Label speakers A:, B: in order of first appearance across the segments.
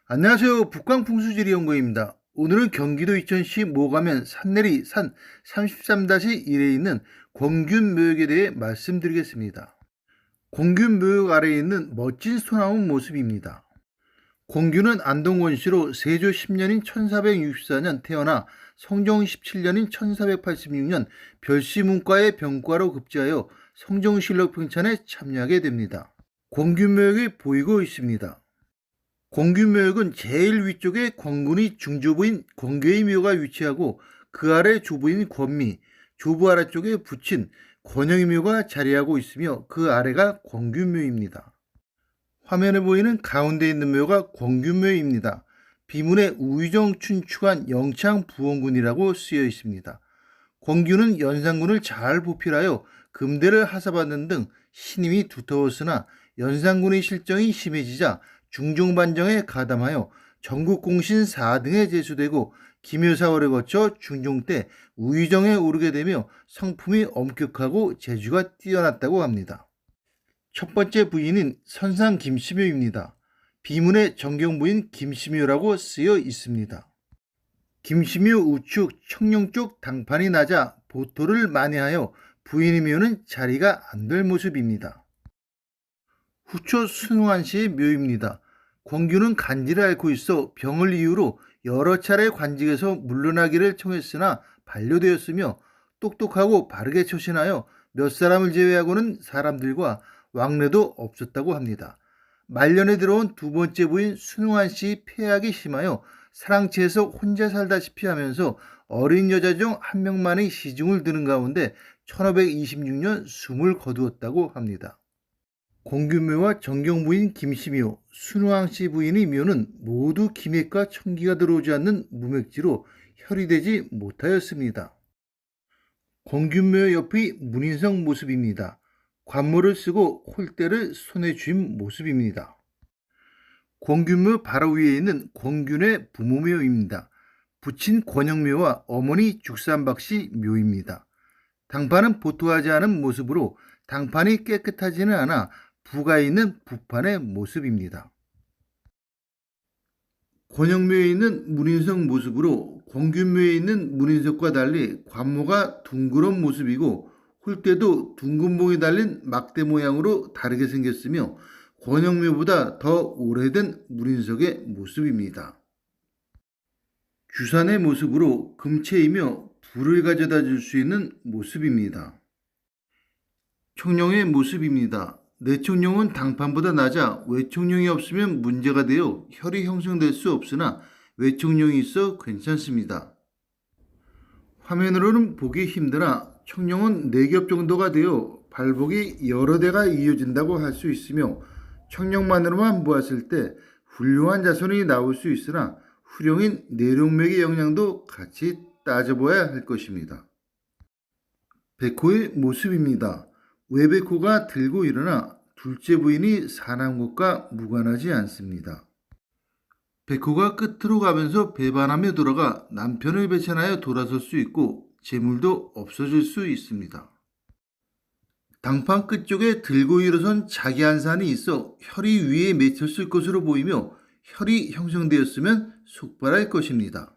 A: 안녕하세요. 북광풍수지리연구입니다. 오늘은 경기도 이천시 모가면 산내리 산 33-1에 있는 권균묘역에 대해 말씀드리겠습니다. 권균묘역 아래에 있는 멋진 소나무 모습입니다. 권균은 안동원시로 세조 10년인 1464년 태어나 성종 17년인 1486년 별시문과의 병과로 급제하여 성종실록 평찬에 참여하게 됩니다. 권균묘역이 보이고 있습니다. 권균묘역은 제일 위쪽에 권군이 중조부인 권괴의 묘가 위치하고 그 아래 조부인 권미, 조부 아래쪽에 붙인 권영의 묘가 자리하고 있으며 그 아래가 권균묘입니다. 화면에 보이는 가운데 있는 묘가 권균묘입니다. 비문에 우의정 춘추관 영창 부원군이라고 쓰여 있습니다. 권균은 연산군을 잘 보필하여 금대를 하사받는 등 신임이 두터웠으나 연산군의 실정이 심해지자 중종반정에 가담하여 전국공신 4등에 제수되고 기묘사월에 거쳐 중종 때 우의정에 오르게 되며 성품이 엄격하고 재주가 뛰어났다고 합니다. 첫 번째 부인인 선상 김시묘입니다. 비문에 정경부인 김시묘라고 쓰여 있습니다. 김시묘 우측 청룡 쪽 당판이 낮아 보토를 만회하여 부인의 묘는 자리가 안 될 모습입니다. 후초 순환 씨의 묘입니다. 권균은 간지를 앓고 있어 병을 이유로 여러 차례 관직에서 물러나기를 청했으나 반려되었으며 똑똑하고 바르게 처신하여 몇 사람을 제외하고는 사람들과 왕래도 없었다고 합니다. 말년에 들어온 두 번째 부인 순환 씨의 폐악이 심하여 사랑채에서 혼자 살다시피 하면서 어린 여자 중 한 명만의 시중을 드는 가운데 1526년 숨을 거두었다고 합니다. 권균묘와 정경부인 김시묘, 순왕씨 부인의 묘는 모두 기맥과 청기가 들어오지 않는 무맥지로 혈이되지 못하였습니다. 권균묘 옆의 문인성 모습입니다. 관모를 쓰고 홀대를 손에 쥔 모습입니다. 권균묘 바로 위에 있는 권균의 부모묘입니다. 부친 권영묘와 어머니 죽산박씨 묘입니다. 당판은 보토하지 않은 모습으로 당판이 깨끗하지는 않아 부가 있는 부판의 모습입니다. 권영묘에 있는 문인석 모습으로 권균묘에 있는 문인석과 달리 관모가 둥그런 모습이고 홀대도 둥근 봉이 달린 막대 모양으로 다르게 생겼으며 권영묘보다 더 오래된 문인석의 모습입니다. 주산의 모습으로 금체이며 불을 가져다 줄 수 있는 모습입니다. 청룡의 모습입니다. 내청룡은 당판보다 낮아 외청룡이 없으면 문제가 되어 혈이 형성될 수 없으나 외청룡이 있어 괜찮습니다. 화면으로는 보기 힘드나 청룡은 4겹 정도가 되어 발복이 여러 대가 이어진다고 할 수 있으며 청룡만으로만 보았을 때 훌륭한 자손이 나올 수 있으나 후령인 내룡맥의 영향도 같이 따져봐야 할 것입니다. 백호의 모습입니다. 외백호가 들고 일어나 둘째 부인이 사는 것과 무관하지 않습니다. 백호가 끝으로 가면서 배반하며 돌아가 남편을 배신하여 돌아설 수 있고 재물도 없어질 수 있습니다. 당판 끝쪽에 들고 일어선 자기 한산이 있어 혈이 위에 맺혔을 것으로 보이며 혈이 형성되었으면 속발할 것입니다.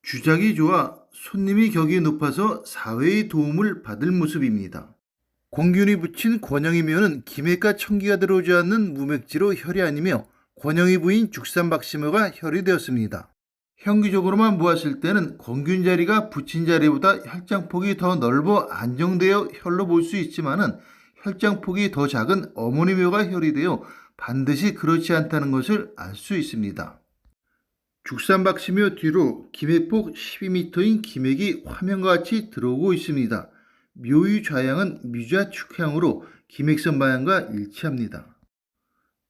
A: 주작이 좋아 손님이 격이 높아서 사회의 도움을 받을 모습입니다. 권균이 붙인 권영의 묘는 기맥과 청기가 들어오지 않는 무맥지로 혈이 아니며 권영의 부인 죽산박씨묘가 혈이 되었습니다. 형기적으로만 보았을 때는 권균 자리가 붙인 자리보다 혈장폭이 더 넓어 안정되어 혈로 볼 수 있지만은 혈장폭이 더 작은 어머니 묘가 혈이 되어 반드시 그렇지 않다는 것을 알 수 있습니다. 죽산박씨묘 뒤로 기맥폭 12m인 기맥이 화면과 같이 들어오고 있습니다. 묘의 좌향은 미좌축향으로 기맥선 방향과 일치합니다.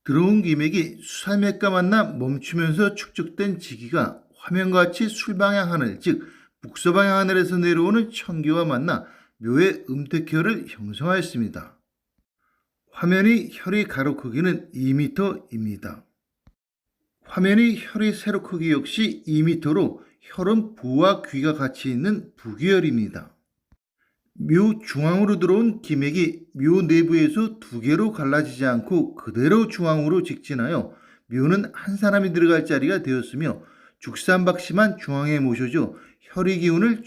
A: 들어온 기맥이 수살맥과 만나 멈추면서 축적된 지기가 화면과 같이 술방향 하늘, 즉 북서방향 하늘에서 내려오는 청기와 만나 묘의 음택혈을 형성하였습니다. 화면의 혈의 가로 크기는 2m입니다. 화면의 혈의 세로 크기 역시 2m로 혈은 부와 귀가 같이 있는 부귀혈입니다. 묘 중앙으로 들어온 기맥이 묘 내부에서 두 개로 갈라지지 않고 그대로 중앙으로 직진하여 묘는 한 사람이 들어갈 자리가 되었으며 죽산박씨만 중앙에 모셔져 혈의 기운을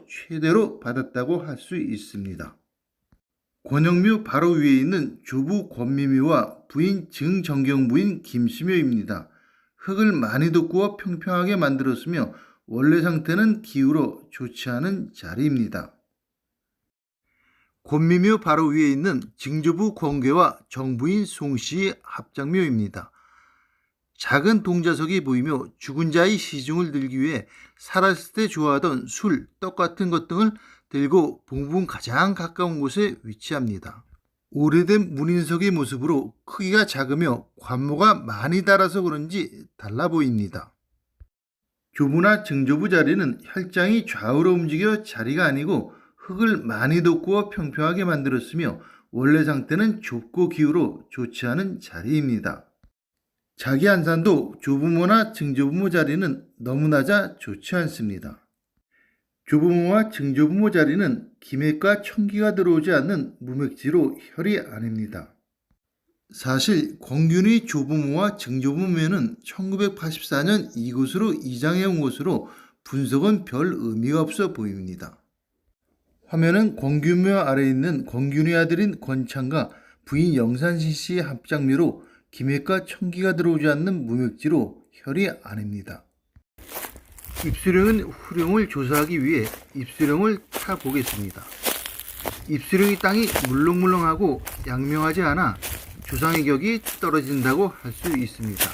A: 최대로 받았다고 할 수 있습니다. 권영묘 바로 위에 있는 조부 권미묘와 부인 증정경부인 김씨묘입니다. 흙을 많이 돋구어 평평하게 만들었으며 원래 상태는 기울어 좋지 않은 자리입니다. 권미묘 바로 위에 있는 증조부 권괴와 정부인 송씨의 합장묘입니다. 작은 동자석이 보이며 죽은 자의 시중을 들기 위해 살았을 때 좋아하던 술, 떡 같은 것 등을 들고 봉분 가장 가까운 곳에 위치합니다. 오래된 문인석의 모습으로 크기가 작으며 관모가 많이 달아서 그런지 달라 보입니다. 조부나 증조부 자리는 혈장이 좌우로 움직여 자리가 아니고 흙을 많이 돋구어 평평하게 만들었으며 원래 상태는 좁고 기울어 좋지 않은 자리입니다. 자기 안산도 조부모나 증조부모 자리는 너무 낮아 좋지 않습니다. 조부모와 증조부모 자리는 기맥과 천기가 들어오지 않는 무맥지로 혈이 아닙니다. 사실 권균의 조부모와 증조부모는 1984년 이곳으로 이장해 온 것으로 분석은 별 의미가 없어 보입니다. 화면은 권균묘 아래에 있는 권균의 아들인 권창과 부인 영산신 씨의 합장묘로 기맥과 천기가 들어오지 않는 무맥지로 혈이 아닙니다. 입수령은 후령을 조사하기 위해 입수령을 타보겠습니다. 입수령의 땅이 물렁물렁하고 양명하지 않아 조상의 격이 떨어진다고 할 수 있습니다.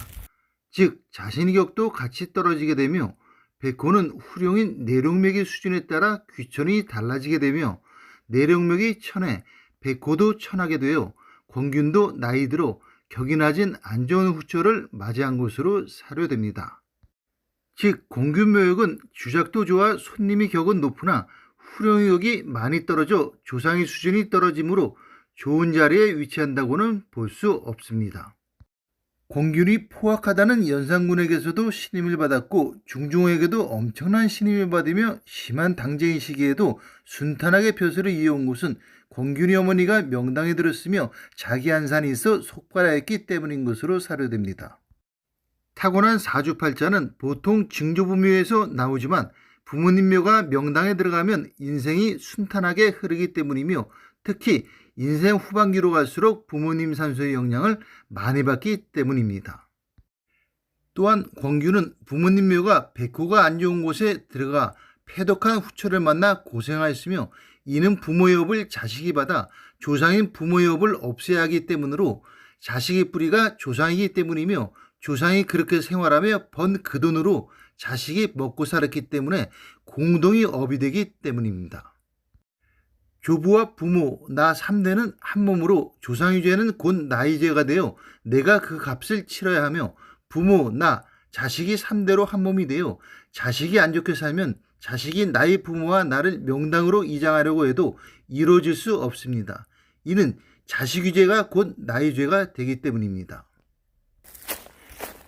A: 즉 자신의 격도 같이 떨어지게 되며 백호는 후령인 내룡맥의 수준에 따라 귀천이 달라지게 되며 내룡맥이 천해 백호도 천하게 되어 권균도 나이 들어 격이 낮은 안 좋은 후처를 맞이한 것으로 사료됩니다. 즉 권균묘역은 주작도 좋아 손님의 격은 높으나 후령의 격이 많이 떨어져 조상의 수준이 떨어지므로 좋은 자리에 위치한다고는 볼 수 없습니다. 권균이 포악하다는 연산군에게서도 신임을 받았고 중종에게도 엄청난 신임을 받으며 심한 당쟁의 시기에도 순탄하게 벼슬을 이어온 것은 권균이 어머니가 명당에 들었으며 자기 안산이 있어 속발하였기 때문인 것으로 사료됩니다. 타고난 사주팔자는 보통 증조부묘에서 나오지만 부모님 묘가 명당에 들어가면 인생이 순탄하게 흐르기 때문이며 특히 인생 후반기로 갈수록 부모님 산소의 영향을 많이 받기 때문입니다. 또한 권균은 부모님 묘가 백호가 안 좋은 곳에 들어가 패독한 후처를 만나 고생하였으며 이는 부모의 업을 자식이 받아 조상인 부모의 업을 없애야 하기 때문으로 자식의 뿌리가 조상이기 때문이며 조상이 그렇게 생활하며 번 그 돈으로 자식이 먹고 살았기 때문에 공동의 업이 되기 때문입니다. 조부와 부모, 나 3대는 한 몸으로 조상의 죄는 곧 나의 죄가 되어 내가 그 값을 치러야 하며 부모, 나, 자식이 3대로 한 몸이 되어 자식이 안 좋게 살면 자식이 나의 부모와 나를 명당으로 이장하려고 해도 이루어질 수 없습니다. 이는 자식의 죄가 곧 나의 죄가 되기 때문입니다.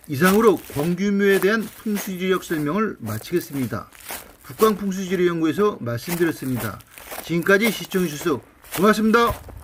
A: 이상으로 권균묘에 대한 풍수지리학 설명을 마치겠습니다. 북광풍수지리연구에서 말씀드렸습니다. 지금까지 시청해주셔서 고맙습니다.